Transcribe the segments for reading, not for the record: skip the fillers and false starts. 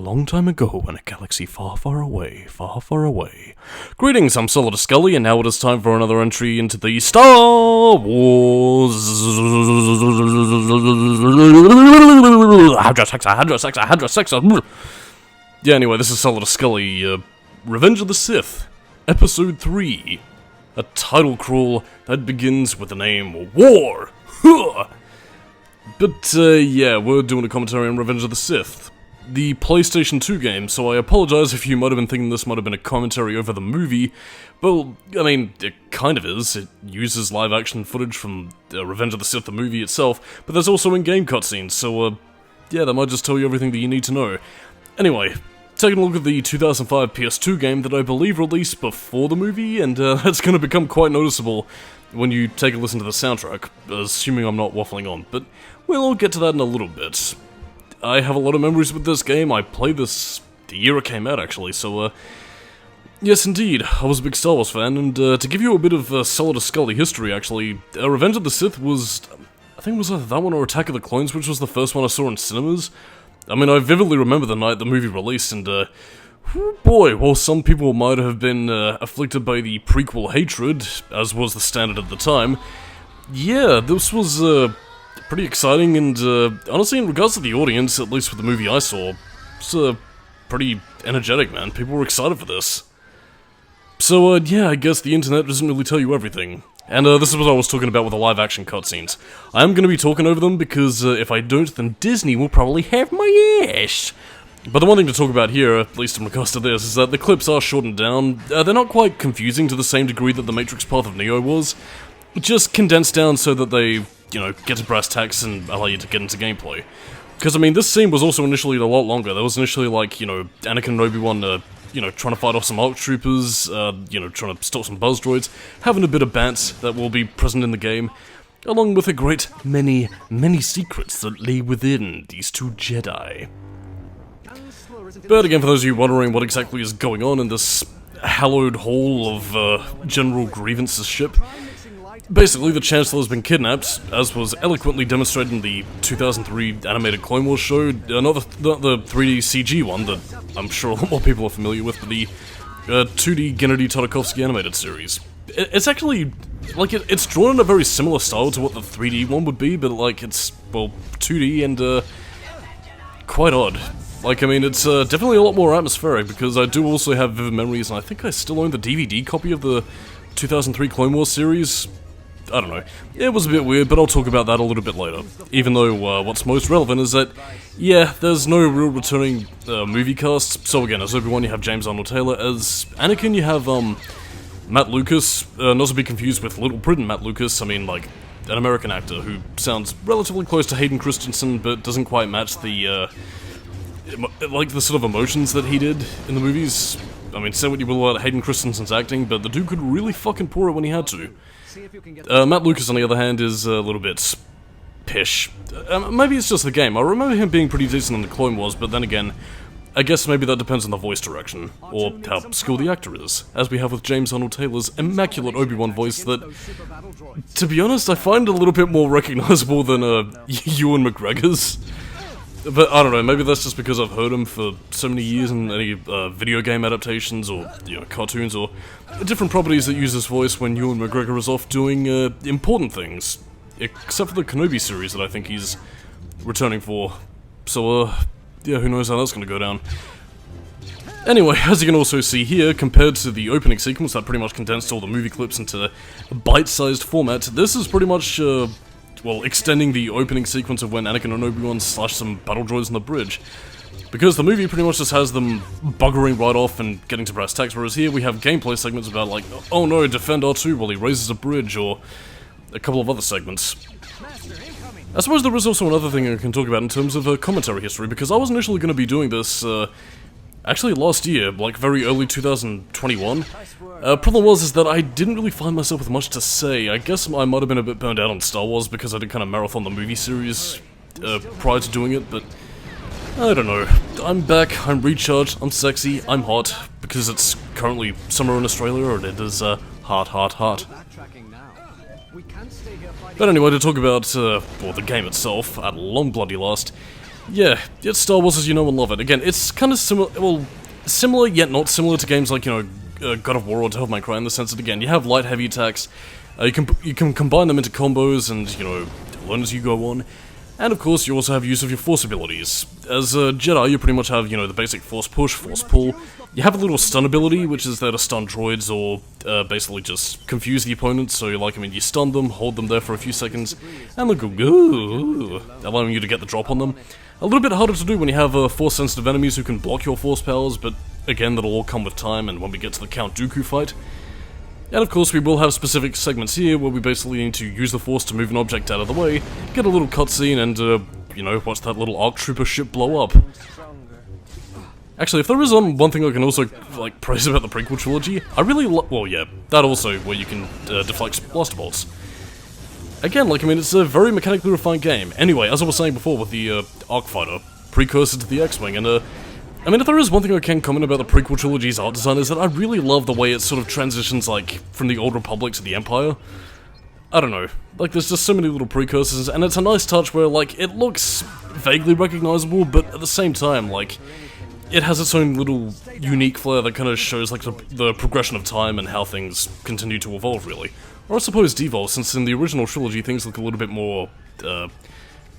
long time ago in a galaxy far, far away, far, far away. Greetings, I'm Solidus-Skully, and now it is time for another entry into the Star Wars... Yeah, anyway, this is Solidus-Skully, Revenge of the Sith, Episode 3. A title crawl that begins with the name War! But, yeah, we're doing a commentary on Revenge of the Sith, the PlayStation 2 game, so I apologize if you might have been thinking this might have been a commentary over the movie. Well, I mean, it kind of is. It uses live-action footage from Revenge of the Sith, the movie itself, but there's also in-game cutscenes, so, yeah, that might just tell you everything that you need to know. Anyway, taking a look at the 2005 PS2 game that I believe released before the movie, and that's going to become quite noticeable when you take a listen to the soundtrack, assuming I'm not waffling on, but we'll get to that in a little bit. I have a lot of memories with this game. I played this the year it came out, actually, so, yes, indeed, I was a big Star Wars fan, and to give you a bit of Solidus-Skully history, actually, Revenge of the Sith was, I think it was either that one or Attack of the Clones, which was the first one I saw in cinemas. I mean, I vividly remember the night the movie released, and, boy, while some people might have been afflicted by the prequel hatred, as was the standard at the time, yeah, this was pretty exciting, and honestly, in regards to the audience, at least with the movie I saw, it's pretty energetic, man. People were excited for this. So, yeah, I guess the internet doesn't really tell you everything. And this is what I was talking about with the live-action cutscenes. I am going to be talking over them because if I don't, then Disney will probably have my ass. But the one thing to talk about here, at least in regards to this, is that the clips are shortened down. They're not quite confusing to the same degree that the Matrix Path of Neo was, just condensed down so that they, you know, get to brass tacks and allow you to get into gameplay. Because, I mean, this scene was also initially a lot longer. There was initially, like, you know, Anakin and Obi-Wan, you know, trying to fight off some ARC troopers, you know, trying to stop some buzz droids, having a bit of bant that will be present in the game, along with a great many, many secrets that lay within these two Jedi. But again, for those of you wondering what exactly is going on in this hallowed hall of General Grievance's ship, basically the Chancellor has been kidnapped, as was eloquently demonstrated in the 2003 animated Clone Wars show, not the 3D CG one that I'm sure a lot more people are familiar with, but the 2D Gennady Tartakovsky animated series. It's actually, like, it's drawn in a very similar style to what the 3D one would be, but like, it's, well, 2D and quite odd. Like, I mean, it's definitely a lot more atmospheric, because I do also have vivid memories, and I think I still own the DVD copy of the 2003 Clone Wars series. I don't know. It was a bit weird, but I'll talk about that a little bit later. Even though, what's most relevant is that, yeah, there's no real returning movie cast. So again, as Obi-Wan, you have James Arnold Taylor. As Anakin, you have, Matt Lucas. Not to be confused with Little Britain Matt Lucas. I mean, like, an American actor who sounds relatively close to Hayden Christensen, but doesn't quite match the, like, the sort of emotions that he did in the movies. I mean, say what you will about Hayden Christensen's acting, but the dude could really fucking pour it when he had to. Matt Lucas, on the other hand, is a little bit pish. Maybe it's just the game. I remember him being pretty decent in the Clone Wars, but then again, I guess maybe that depends on the voice direction, or how skilled the actor is, as we have with James Arnold Taylor's immaculate Obi-Wan voice that, to be honest, I find a little bit more recognizable than Ewan McGregor's. But I don't know, maybe that's just because I've heard him for so many years in any video game adaptations or, you know, cartoons or different properties that use his voice when Ewan McGregor is off doing important things. Except for the Kenobi series that I think he's returning for. So, yeah, who knows how that's gonna go down. Anyway, as you can also see here, compared to the opening sequence that pretty much condensed all the movie clips into a bite-sized format, this is pretty much, well, extending the opening sequence of when Anakin and Obi-Wan slash some battle droids on the bridge. Because the movie pretty much just has them buggering right off and getting to brass tacks, whereas here we have gameplay segments about, like, oh no, defend R2 while he raises a bridge, or a couple of other segments. I suppose there is also another thing I can talk about in terms of commentary history, because I was initially going to be doing this, actually last year, like very early 2021. Problem was that I didn't really find myself with much to say. I guess I might have been a bit burned out on Star Wars because I did kind of marathon the movie series prior to doing it, but I don't know. I'm back, I'm recharged, I'm sexy, I'm hot, because it's currently summer in Australia, and it is hot, hot, hot. But anyway, to talk about, well, the game itself, at long bloody last, yeah, it's Star Wars as you know and love it. Again, it's kind of similar, well, similar yet not similar to games like, you know, God of War or Devil May Cry in the sense that, again, you have light, heavy attacks, you can combine them into combos and, you know, learn as you go on. And of course, you also have use of your Force abilities. As a Jedi, you pretty much have, you know, the basic Force Push, Force Pull. You have a little stun ability, which is there to stun droids or basically just confuse the opponent. So, like, I mean, you stun them, hold them there for a few seconds, and they'll go, allowing you to get the drop on them. A little bit harder to do when you have Force-sensitive enemies who can block your Force powers, but again, that'll all come with time and when we get to the Count Dooku fight. And of course, we will have specific segments here where we basically need to use the Force to move an object out of the way, get a little cutscene, and, you know, watch that little ARC Trooper ship blow up. Actually, if there is one thing I can also, like, praise about the prequel trilogy, I really well, yeah, that also, where you can deflect blaster bolts. Again, like, I mean, it's a very mechanically refined game. Anyway, as I was saying before with the ARC Fighter, precursor to the X-Wing, and, I mean, if there is one thing I can comment about the prequel trilogy's art design is that I really love the way it sort of transitions, like, from the Old Republic to the Empire. I don't know, like, there's just so many little precursors, and it's a nice touch where, like, it looks vaguely recognizable, but at the same time, like, it has its own little unique flair that kind of shows, like, the progression of time and how things continue to evolve, really. Or I suppose devolve, since in the original trilogy things look a little bit more,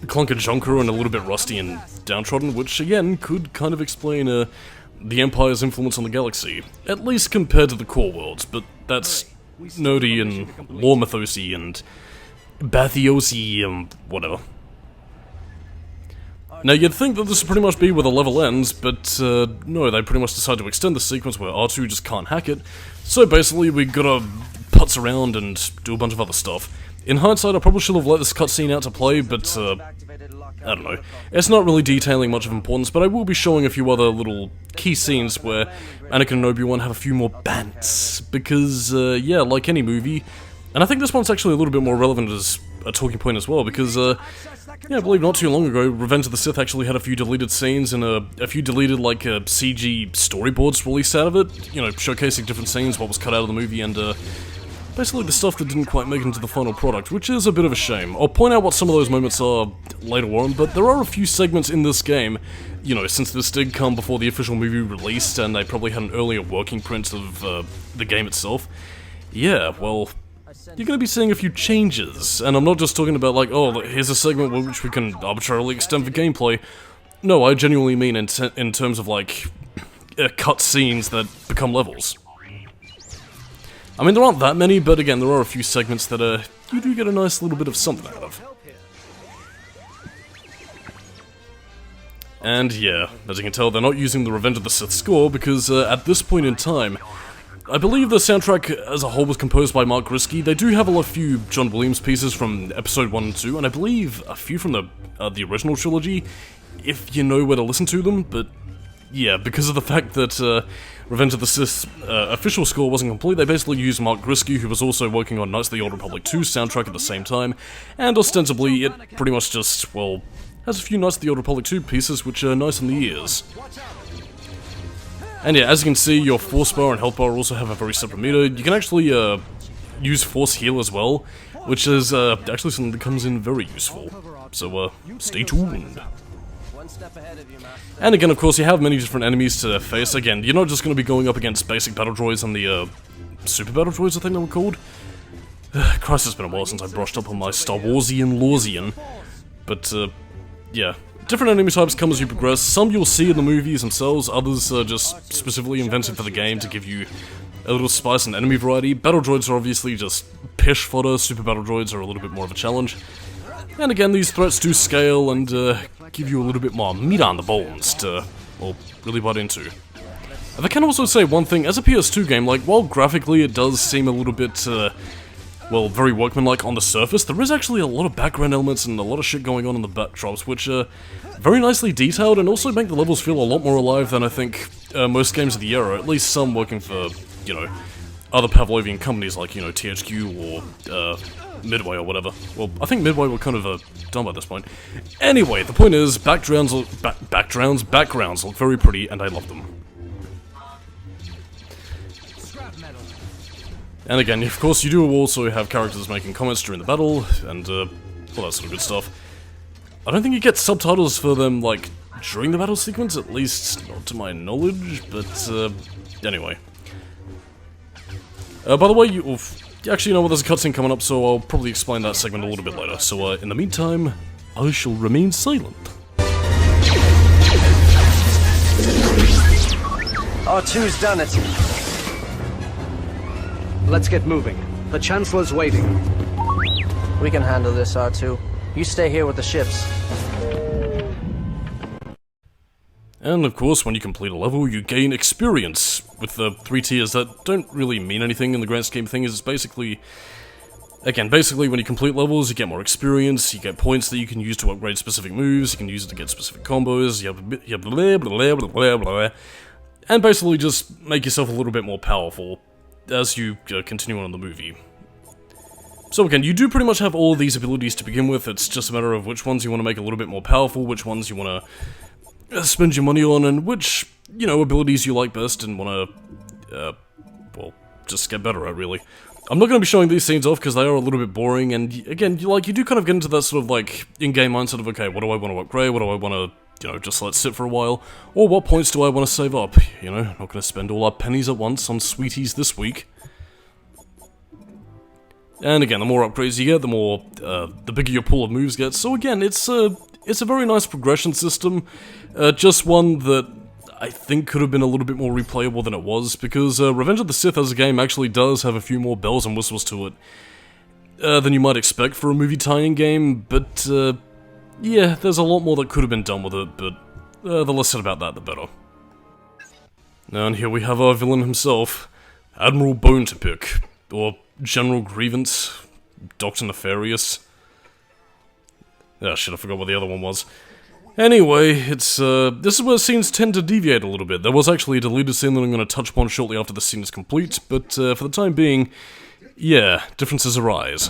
clunker junker and a little bit rusty and downtrodden, which again could kind of explain the Empire's influence on the galaxy, at least compared to the core worlds, but that's nerdy and lore mythosy and bathiosi and whatever. Now you'd think that this would pretty much be where the level ends, but no, they pretty much decide to extend the sequence where R2 just can't hack it, so basically we gotta putz around and do a bunch of other stuff. In hindsight, I probably should have let this cutscene out to play, but, I don't know. It's not really detailing much of importance, but I will be showing a few other little key scenes where Anakin and Obi-Wan have a few more bants, because, yeah, like any movie, and I think this one's actually a little bit more relevant as a talking point as well, because, yeah, I believe not too long ago, Revenge of the Sith actually had a few deleted scenes and a few deleted, like, CG storyboards released out of it, you know, showcasing different scenes, what was cut out of the movie, and, basically the stuff that didn't quite make it into the final product, which is a bit of a shame. I'll point out what some of those moments are later on, but there are a few segments in this game, you know, since this did come before the official movie released, and they probably had an earlier working print of the game itself. Yeah, well, you're going to be seeing a few changes, and I'm not just talking about like, oh, here's a segment which we can arbitrarily extend for gameplay. No, I genuinely mean in terms of like, cut scenes that become levels. I mean, there aren't that many, but again, there are a few segments that, you do get a nice little bit of something out of. And yeah, as you can tell, they're not using the Revenge of the Sith score, because at this point in time, I believe the soundtrack as a whole was composed by Mark Griskey. They do have a few John Williams pieces from Episode 1 and 2, and I believe a few from the original trilogy, if you know where to listen to them, but yeah, because of the fact that Revenge of the Sith's official score wasn't complete, they basically used Mark Griskey, who was also working on Knights of the Old Republic 2 soundtrack at the same time, and ostensibly it pretty much just, well, has a few Knights of the Old Republic 2 pieces which are nice in the ears. And yeah, as you can see, your Force Bar and Health Bar also have a very separate meter. You can actually use Force Heal as well, which is actually something that comes in very useful. So stay tuned. And again, of course, you have many different enemies to face. Again, you're not just going to be going up against basic battle droids and the super battle droids, I think they were called. Christ, it's been a while since I brushed up on my Star Warsian Lorsian. But yeah, different enemy types come as you progress. Some you'll see in the movies themselves, others are just specifically invented for the game to give you a little spice and enemy variety. Battle droids are obviously just pish fodder, super battle droids are a little bit more of a challenge. And again, these threats do scale and give you a little bit more meat on the bones to, well, really butt into. And I can also say one thing, as a PS2 game, like, while graphically it does seem a little bit, well, very workmanlike on the surface, there is actually a lot of background elements and a lot of shit going on in the backdrops, which are very nicely detailed and also make the levels feel a lot more alive than I think most games of the era, at least some working for, you know, other Pavlovian companies like, you know, THQ or, Midway or whatever. Well, I think Midway were kind of done by this point. Anyway, the point is, backgrounds look very pretty, and I love them. And again, of course, you do also have characters making comments during the battle, and all that sort of good stuff. I don't think you get subtitles for them, like, during the battle sequence, at least not to my knowledge, but, anyway. By the way, actually, you know what, there's a cutscene coming up, so I'll probably explain that segment a little bit later. So, in the meantime, I shall remain silent. R2's done it. Let's get moving. The Chancellor's waiting. We can handle this, R2. You stay here with the ships. And of course, when you complete a level, you gain experience, with the 3 tiers that don't really mean anything in the grand scheme of things. It's basically, again, when you complete levels, you get more experience, you get points that you can use to upgrade specific moves, you can use it to get specific combos, you have blah blah blah blah blah, and basically just make yourself a little bit more powerful as you continue on in the movie. So again, you do pretty much have all of these abilities to begin with. It's just a matter of which ones you want to make a little bit more powerful, which ones you want to spend your money on, and which, you know, abilities you like best and want to, well, just get better at, really. I'm not going to be showing these scenes off because they are a little bit boring, and again, you do kind of get into that sort of, like, in-game mindset of, okay, what do I want to upgrade, what do I want to, you know, just let sit for a while, or what points do I want to save up, you know, not going to spend all our pennies at once on sweeties this week. And again, the more upgrades you get, the more, the bigger your pool of moves gets, so again, it's a very nice progression system, just one that I think could have been a little bit more replayable than it was, because Revenge of the Sith as a game actually does have a few more bells and whistles to it than you might expect for a movie tie-in game, but yeah, there's a lot more that could have been done with it, but the less said about that, the better. And here we have our villain himself, Admiral Bone to Pick, or General Grievance, Dr. Nefarious. Ah, shit, I forgot what the other one was. Anyway, it's, this is where scenes tend to deviate a little bit. There was actually a deleted scene that I'm going to touch upon shortly after the scene is complete, but, for the time being, yeah, differences arise.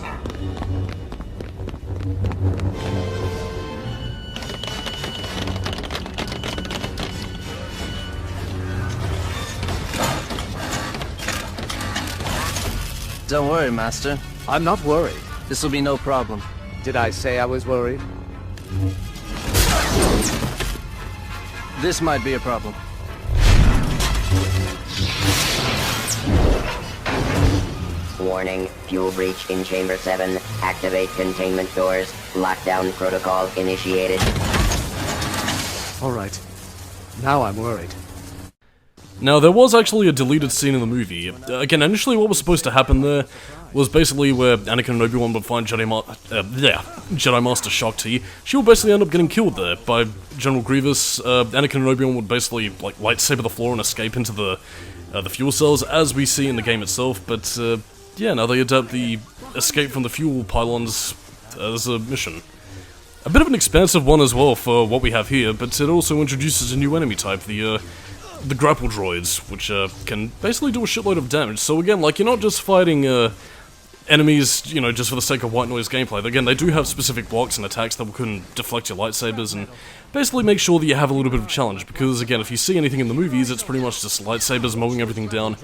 Don't worry, Master. I'm not worried. This'll be no problem. Did I say I was worried? This might be a problem. Warning, fuel breach in Chamber 7. Activate containment doors. Lockdown protocol initiated. Alright. Now I'm worried. Now, there was actually a deleted scene in the movie. Again, initially what was supposed to happen there was basically where Anakin and Obi-Wan would find Jedi Master Shakti. She would basically end up getting killed there by General Grievous. Anakin and Obi-Wan would basically, like, lightsaber the floor and escape into the fuel cells, as we see in the game itself, but, yeah, now they adapt the escape from the fuel pylons as a mission. A bit of an expansive one as well for what we have here, but it also introduces a new enemy type, the grapple droids, which can basically do a shitload of damage. So again, like, you're not just fighting enemies, you know, just for the sake of white noise gameplay. Again, they do have specific blocks and attacks that can deflect your lightsabers and basically make sure that you have a little bit of a challenge, because again, if you see anything in the movies, it's pretty much just lightsabers mowing everything down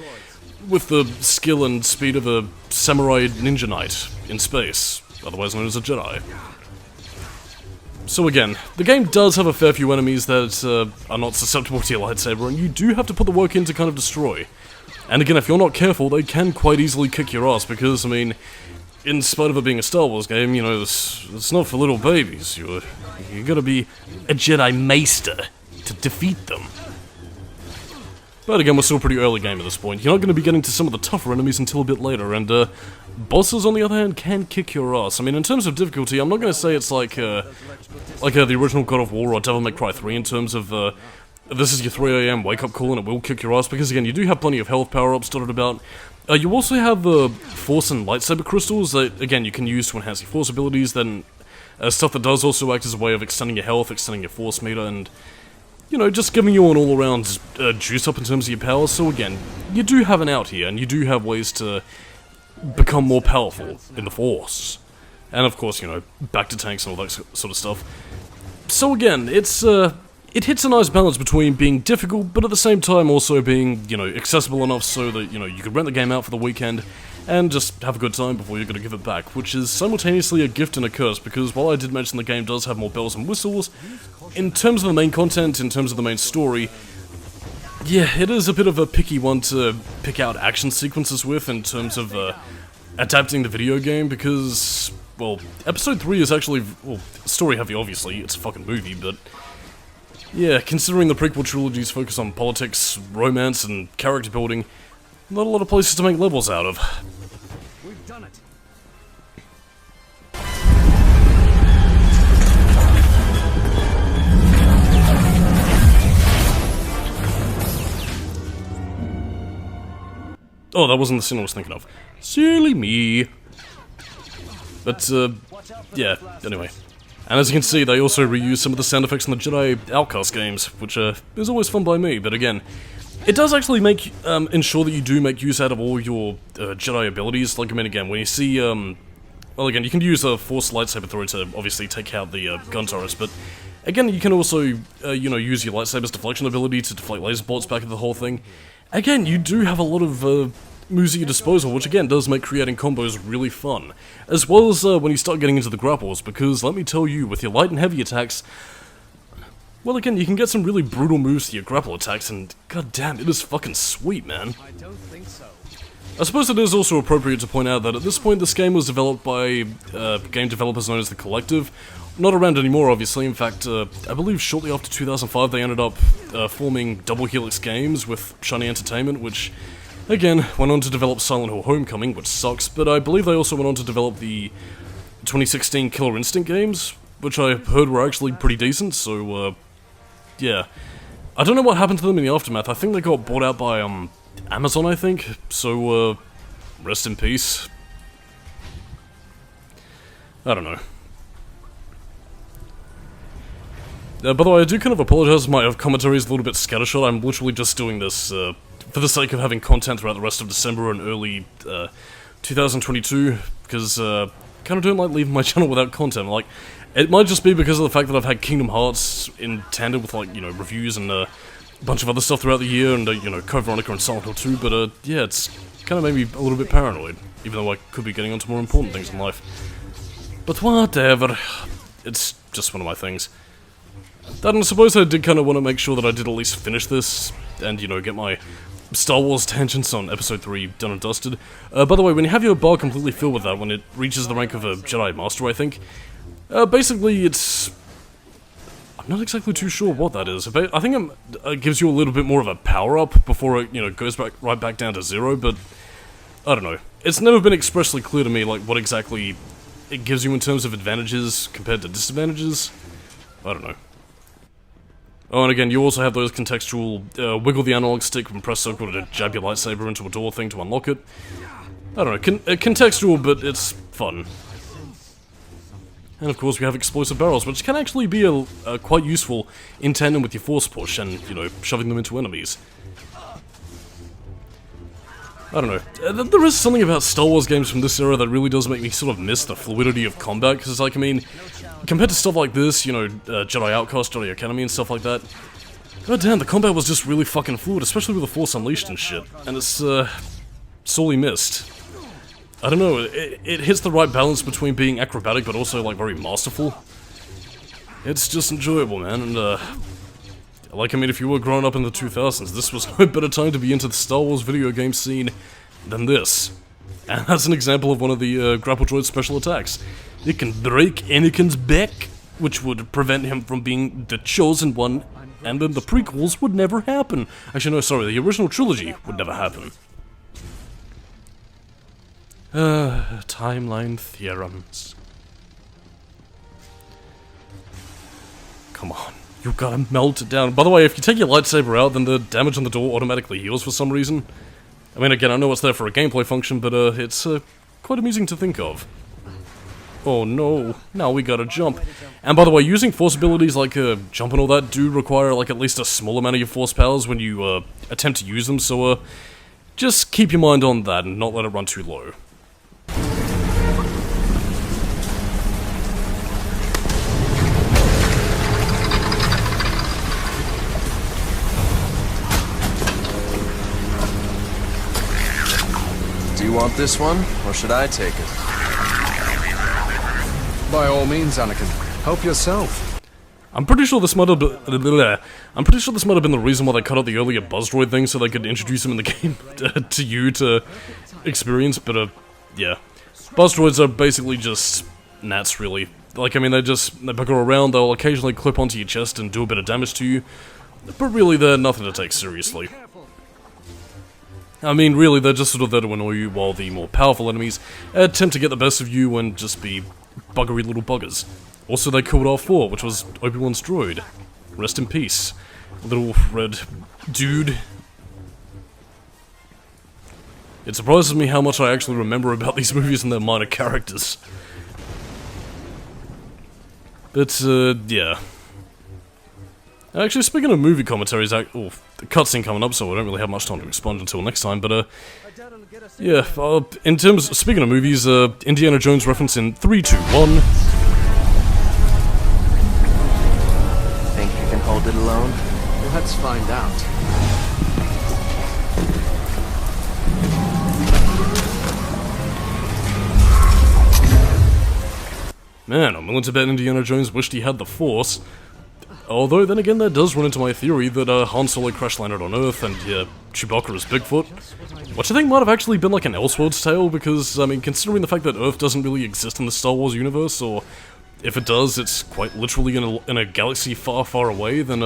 with the skill and speed of a samurai ninja knight in space, otherwise known as a Jedi. So again, the game does have a fair few enemies that are not susceptible to your lightsaber, and you do have to put the work in to kind of destroy. And again, if you're not careful, they can quite easily kick your ass, because, I mean, in spite of it being a Star Wars game, you know, it's not for little babies. You gotta be a Jedi Maester to defeat them. But again, we're still pretty early game at this point. You're not going to be getting to some of the tougher enemies until a bit later, and bosses, on the other hand, can kick your ass. I mean, in terms of difficulty, I'm not going to say it's like the original God of War or Devil May Cry 3 in terms of, this is your 3 AM wake-up call and it will kick your ass, because again, you do have plenty of health power-ups dotted about. You also have the Force and Lightsaber Crystals that, again, you can use to enhance your Force abilities, then stuff that does also act as a way of extending your health, extending your Force meter, and, you know, just giving you an all-around juice up in terms of your powers. So again, you do have an out here, and you do have ways to become more powerful in the Force. And of course, you know, back to tanks and all that sort of stuff. So again, it hits a nice balance between being difficult, but at the same time also being, you know, accessible enough so that, you know, you could rent the game out for the weekend and just have a good time before you're going to give it back, which is simultaneously a gift and a curse, because while I did mention the game does have more bells and whistles, in terms of the main content, in terms of the main story, yeah, it is a bit of a picky one to pick out action sequences with in terms of adapting the video game, because, well, Episode 3 is actually, well, story heavy obviously, it's a fucking movie, but yeah, considering the prequel trilogy's focus on politics, romance, and character building, not a lot of places to make levels out of. We've done it. Oh, that wasn't the scene I was thinking of. Silly me. But, yeah, anyway. And as you can see, they also reuse some of the sound effects in the Jedi Outcast games, which is always fun by me, but again, it does actually make, ensure that you do make use out of all your Jedi abilities. Like, I mean, again, when you see, well, again, you can use a Force lightsaber throw to obviously take out the gun turrets, but again, you can also, you know, use your lightsaber's deflection ability to deflect laser bolts back into the whole thing. Again, you do have a lot of moves at your disposal, which again does make creating combos really fun. As well as when you start getting into the grapples, because let me tell you, with your light and heavy attacks, well, again, you can get some really brutal moves to your grapple attacks, and goddamn, it is fucking sweet, man. I don't think so. I suppose it is also appropriate to point out that at this point this game was developed by game developers known as The Collective. Not around anymore, obviously. In fact, I believe shortly after 2005 they ended up forming Double Helix Games with Shiny Entertainment, which, again, went on to develop Silent Hill Homecoming, which sucks, but I believe they also went on to develop the 2016 Killer Instinct games, which I heard were actually pretty decent, so, yeah. I don't know what happened to them in the aftermath. I think they got bought out by, Amazon, I think, so, rest in peace. I don't know. By the way, I do kind of apologize if my commentary is a little bit scattershot. I'm literally just doing this, for the sake of having content throughout the rest of December and early, 2022, because, kind of don't like leaving my channel without content. Like, it might just be because of the fact that I've had Kingdom Hearts in tandem with, like, you know, reviews and, a bunch of other stuff throughout the year, and, you know, Code Veronica and Silent Hill 2, but, yeah, it's kind of made me a little bit paranoid, even though I could be getting onto more important things in life. But whatever, it's just one of my things. And I suppose I did kind of want to make sure that I did at least finish this, and, you know, get my Star Wars tangents on Episode 3 done and dusted. By the way, when you have your bar completely filled with that, when it reaches the rank of a Jedi Master, I think, basically it's... I'm not exactly too sure what that is. I think it gives you a little bit more of a power-up before it, you know, goes right back down to 0, but I don't know. It's never been expressly clear to me, like, what exactly it gives you in terms of advantages compared to disadvantages. I don't know. Oh, and again, you also have those contextual, wiggle the analog stick and press circle to jab your lightsaber into a door thing to unlock it. I don't know, contextual, but it's fun. And of course we have explosive barrels, which can actually be quite useful in tandem with your force push and, you know, shoving them into enemies. I don't know, there is something about Star Wars games from this era that really does make me sort of miss the fluidity of combat, because, like, I mean, compared to stuff like this, you know, Jedi Outcast, Jedi Academy and stuff like that, god damn, the combat was just really fucking fluid, especially with the Force Unleashed and shit, and it's, sorely missed. I don't know, it hits the right balance between being acrobatic but also, like, very masterful. It's just enjoyable, man, and, like, I mean, if you were growing up in the 2000s, this was no better time to be into the Star Wars video game scene than this. And that's an example of one of the grapple droid's special attacks. It can break Anakin's back, which would prevent him from being the Chosen One, and then the prequels would never happen. Actually, no, sorry, the original trilogy would never happen. Timeline theorems. Come on. You gotta melt it down. By the way, if you take your lightsaber out, then the damage on the door automatically heals for some reason. I mean, again, I know it's there for a gameplay function, but it's quite amusing to think of. Oh no, now we gotta jump. And by the way, using force abilities like jump and all that do require like at least a small amount of your force powers when you attempt to use them, so just keep your mind on that and not let it run too low. Do you want Want this one, or should I take it? By all means, Anakin. Help yourself. I'm pretty sure this might have been the reason why they cut out the earlier buzz droid thing, so they could introduce him in the game to you to experience, but yeah. Buzz droids are basically just gnats, really. Like, I mean, they bugger around, they'll occasionally clip onto your chest and do a bit of damage to you, but really they're nothing to take seriously. I mean, really, they're just sort of there to annoy you, while the more powerful enemies attempt to get the best of you and just be buggery little buggers. Also, they killed R4, which was Obi-Wan's droid. Rest in peace, little red dude. It surprises me how much I actually remember about these movies and their minor characters. But, yeah. Actually, speaking of movie commentaries, the cutscene coming up, so I don't really have much time to expunge until next time, but, yeah, speaking of movies, Indiana Jones reference in 3, 2, 1. Think you can hold it alone? Let's find out. Man, I'm willing to bet Indiana Jones wished he had the Force. Although, then again, that does run into my theory that Han Solo crash-landed on Earth and, yeah, Chewbacca is Bigfoot. Which I think might have actually been like an Elseworlds tale, because, I mean, considering the fact that Earth doesn't really exist in the Star Wars universe, or if it does, it's quite literally in a galaxy far, far away, then,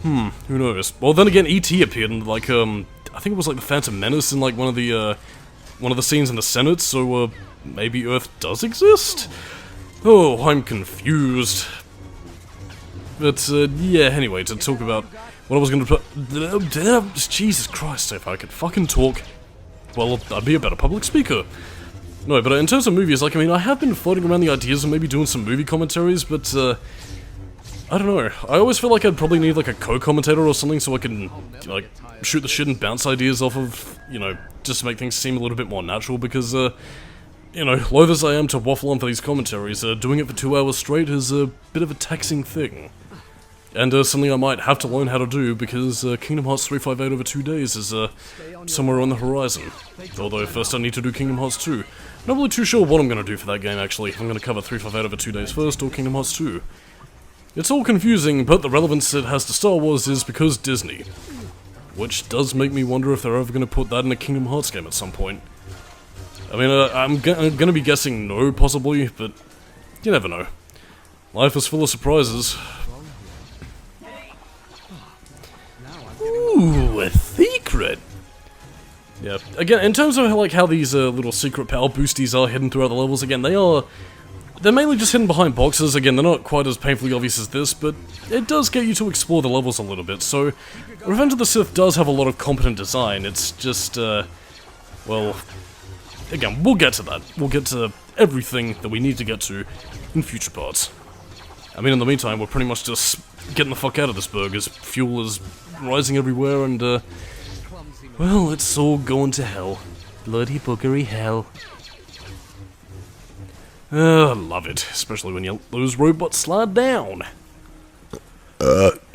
who knows. Well, then again, E.T. appeared in, like, I think it was like the Phantom Menace in, like, one of the scenes in the Senate, so, maybe Earth does exist? Oh, I'm confused. But, yeah, anyway, to talk about what I was gonna Jesus Christ, if I could fucking talk, well, I'd be a better public speaker. No, but in terms of movies, like, I mean, I have been floating around the ideas of maybe doing some movie commentaries, but, I don't know. I always feel like I'd probably need, like, a co-commentator or something so I can, like, shoot the shit and bounce ideas off of, you know, just to make things seem a little bit more natural, because, you know, loath as I am to waffle on for these commentaries, doing it for 2 hours straight is a bit of a taxing thing. And something I might have to learn how to do, because Kingdom Hearts 358 over 2 days is somewhere on the horizon. Although first I need to do Kingdom Hearts 2. Not really too sure what I'm going to do for that game, actually. If I'm going to cover 358 over 2 days first, or Kingdom Hearts 2. It's all confusing, but the relevance it has to Star Wars is because Disney. Which does make me wonder if they're ever going to put that in a Kingdom Hearts game at some point. I mean, I'm going to be guessing no, possibly, but you never know. Life is full of surprises. Ooh, a secret! Yeah, again, in terms of like how these little secret power boosties are hidden throughout the levels, again, they're mainly just hidden behind boxes. Again, they're not quite as painfully obvious as this, but it does get you to explore the levels a little bit, so Revenge of the Sith does have a lot of competent design. It's just, well, again, we'll get to that. We'll get to everything that we need to get to in future parts. I mean, in the meantime, we're pretty much just getting the fuck out of this burg, as fuel is rising everywhere, and, well, it's all going to hell. Bloody boogery hell. I love it, especially when those robots slide down.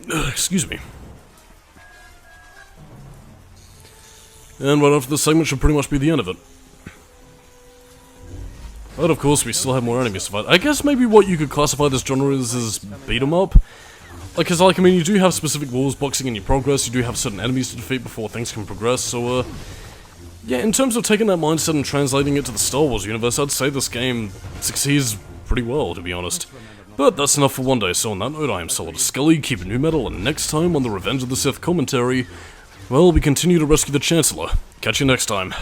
Excuse me. And right after this segment should pretty much be the end of it. But of course, we still have more enemies to fight. I guess maybe what you could classify this genre is beat 'em up. Like, cause like, I mean, you do have specific rules boxing in your progress, you do have certain enemies to defeat before things can progress, so, yeah, in terms of taking that mindset and translating it to the Star Wars universe, I'd say this game succeeds pretty well, to be honest. But that's enough for one day, so on that note, I am Solidus-Skully, keep it new metal, and next time on the Revenge of the Sith commentary, well, we continue to rescue the Chancellor. Catch you next time.